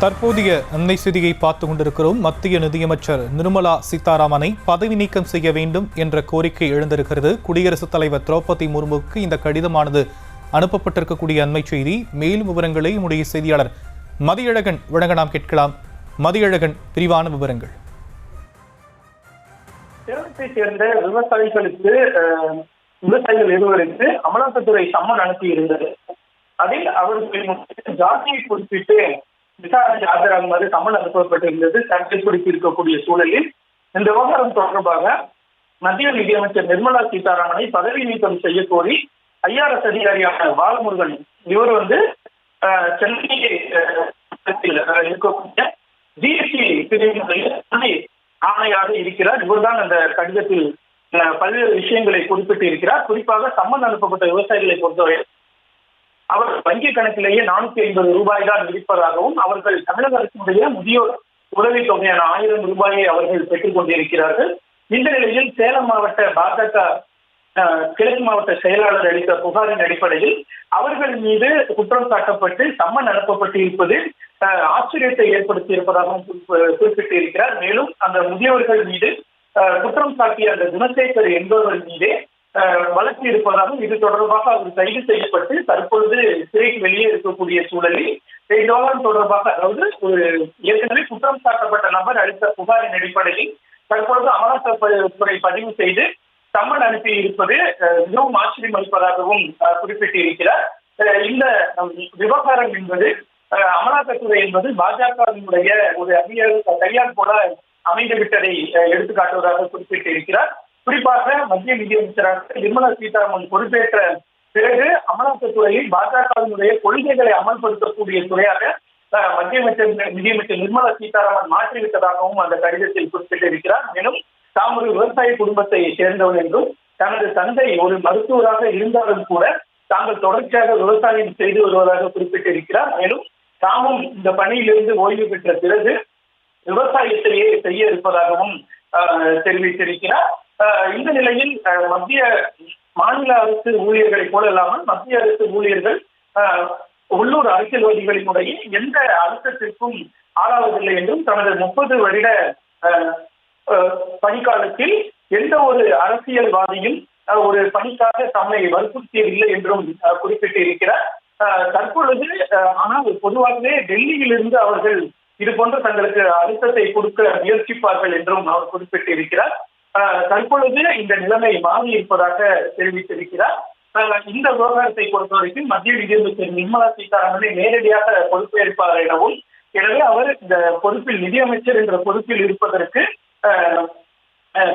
தற்போதைய அண்மை செய்தியை பார்த்து கொண்டிருக்கிறோம். மத்திய நிதியமைச்சர் நிர்மலா சீதாராமனை பதவி நீக்கம் செய்ய வேண்டும் என்ற கோரிக்கை எழுந்திருக்கிறது. குடியரசுத் தலைவர் திரௌபதி முர்முவுக்கு இந்த கடிதமானது அனுப்பப்பட்டிருக்கக்கூடிய அண்மை செய்தி. மேலும் விவரங்களை நம்முடைய செய்தியாளர் மதியழகன் வழங்க நாம் கேட்கலாம். மதியழகன், விரிவான விவரங்கள். கேரளத்தை சேர்ந்த விவசாயிகள் இருவருக்கு அமலாக்கத்துறை சம்மன் அனுப்பியிருந்தது. அதில் அவர்களின் ஜாதியை குறிப்பிட்டு விசாரணை ஆஜராகுமாறு சம்மன் அனுப்பப்பட்டிருந்தது. சர்ச்சை குறிப்பிருக்கக்கூடிய சூழலில் இந்த விவகாரம் தொடர்பாக மத்திய நிதியமைச்சர் நிர்மலா சீதாராமனை பதவி நீக்கம் செய்ய கோரி ஐஆர்எஸ் அதிகாரியான பாலமுருகன் இவர் சென்னையில் இருக்கக்கூடிய ஜிஎஸ்டி பிரிவினுடைய ஆணையாக இருக்கிறார். இவர்தான் அந்த கடிதத்தில் பல்வேறு விஷயங்களை குறிப்பிட்டு இருக்கிறார். குறிப்பாக சம்மன் அனுப்பப்பட்ட விவசாயிகளை பொறுத்தவரை அவர் வங்கி கணக்கிலேயே 450 ரூபாய் தான் விதிப்பதாகவும் அவர்கள் தமிழக அரசினுடைய முதியோர் உதவித் தொகையான 1000 ரூபாயை அவர்கள் பெற்றுக் கொண்டிருக்கிறார்கள். இந்த நிலையில் சேலம் மாவட்ட பாஜக கிழக்கு மாவட்ட செயலாளர் அளித்த புகாரின் அடிப்படையில் அவர்கள் மீது குற்றம் சாட்டப்பட்டு சம்மன் அனுப்பப்பட்டு இருப்பது ஆச்சரியத்தை ஏற்படுத்தி இருப்பதாகவும் குறிப்பிட்டிருக்கிறார். மேலும் அந்த முதியவர்கள் மீது குற்றம் சாட்டிய அந்த குணசேகர் என்பவர்கள் மீதே வழக்கு இருப்பதாகவும் இது தொடர்பாக அவர் கைது செய்யப்பட்டு தற்பொழுது சிறைக்கு வெளியே இருக்கக்கூடிய சூழலில் விவகாரம் தொடர்பாக, அதாவது ஒரு ஏற்கனவே குற்றம் சாட்டப்பட்ட நபர் அளித்த புகாரின் அடிப்படையில் தற்பொழுது அமலாக்கத்துறை பதிவு செய்து சம்மன் அனுப்பி இருப்பது மிகவும் ஆச்சரியம் அளிப்பதாகவும் குறிப்பிட்டிருக்கிறார். இந்த விவகாரம் என்பது அமலாக்கத்துறை என்பது பாஜகவினுடைய ஒரு கையால் போல அமைந்துவிட்டதை எடுத்துக்காட்டுவதாக குறிப்பிட்டிருக்கிறார். குறிப்பாக மத்திய நிதியமைச்சராக நிர்மலா சீதாராமன் பொறுப்பேற்ற பிறகு அமலாக்கத்துறையில் பாஜகவினுடைய கொள்கைகளை அமல்படுத்தக்கூடிய துறையாக மத்திய நிதியமைச்சர் நிர்மலா சீதாராமன் மாற்றிவிட்டதாகவும் அந்த கடிதத்தில் குறிப்பிட்டிருக்கிறார். மேலும் தாம் ஒரு விவசாய குடும்பத்தை சேர்ந்தவர் என்றும் தனது தந்தை ஒரு மருத்துவராக இருந்தாலும் கூட தாங்கள் தொடர்ச்சியாக விவசாயம் செய்து வருவதாக குறிப்பிட்டிருக்கிறார். மேலும் தாமும் இந்த பணியிலிருந்து ஓய்வு பெற்ற பிறகு விவசாயத்தையே செய்ய இருப்பதாகவும் தெரிவித்திருக்கிறார். இந்த நிலையில் மாநில அரசு ஊழியர்களை போல இல்லாமல் மத்திய அரசு ஊழியர்கள் உள்ளூர் அரசியல்வாதிகளினுடைய எந்த அழுத்தத்திற்கும் ஆளாவதில்லை என்றும் தனது 30 வருட பணிக்காலத்தில் எந்த ஒரு அரசியல்வாதியும் ஒரு பணிக்காக தம்மை வற்புறுத்தியதில்லை என்றும் குறிப்பிட்டிருக்கிறார். தற்பொழுது ஆனால் பொதுவாகவே டெல்லியிலிருந்து அவர்கள் இது போன்ற தங்களுக்கு அழுத்தத்தை கொடுக்க முயற்சிப்பார்கள் என்றும் அவர் குறிப்பிட்டிருக்கிறார். தற்பொழுது இந்த நிலைமை மாறி இருப்பதாக தெரிவித்திருக்கிறார். இந்த விவகாரத்தை பொறுத்தவரைக்கும் மத்திய நிதியமைச்சர் நிர்மலா சீதாராமனை நேரடியாக பொறுப்பேற்பார் எனவும், எனவே அவர் இந்த பொறுப்பில் நிதியமைச்சர் என்ற பொறுப்பில் இருப்பதற்கு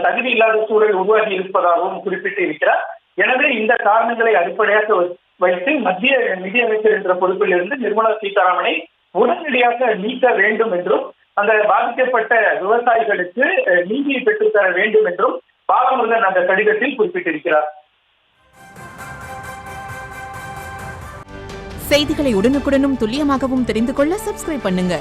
தகுதி இல்லாத சூழல் உருவாகி இருப்பதாகவும் குறிப்பிட்டிருக்கிறார். எனவே இந்த காரணங்களை அடிப்படையாக வைத்து மத்திய நிதியமைச்சர் என்ற பொறுப்பில் இருந்து நிர்மலா சீதாராமனை உடனடியாக நீக்க வேண்டும் என்றும் அந்த பாதிக்கப்பட்ட விவசாயிகளுக்கு நீதியை பெற்றுத்தர வேண்டும் என்றும் பாலமுருகன் அந்த கடிதத்தில் குறிப்பிட்டிருக்கிறார். செய்திகளை உடனுக்குடனும் துல்லியமாகவும் தெரிந்து கொள்ள சப்ஸ்கிரைப் பண்ணுங்க.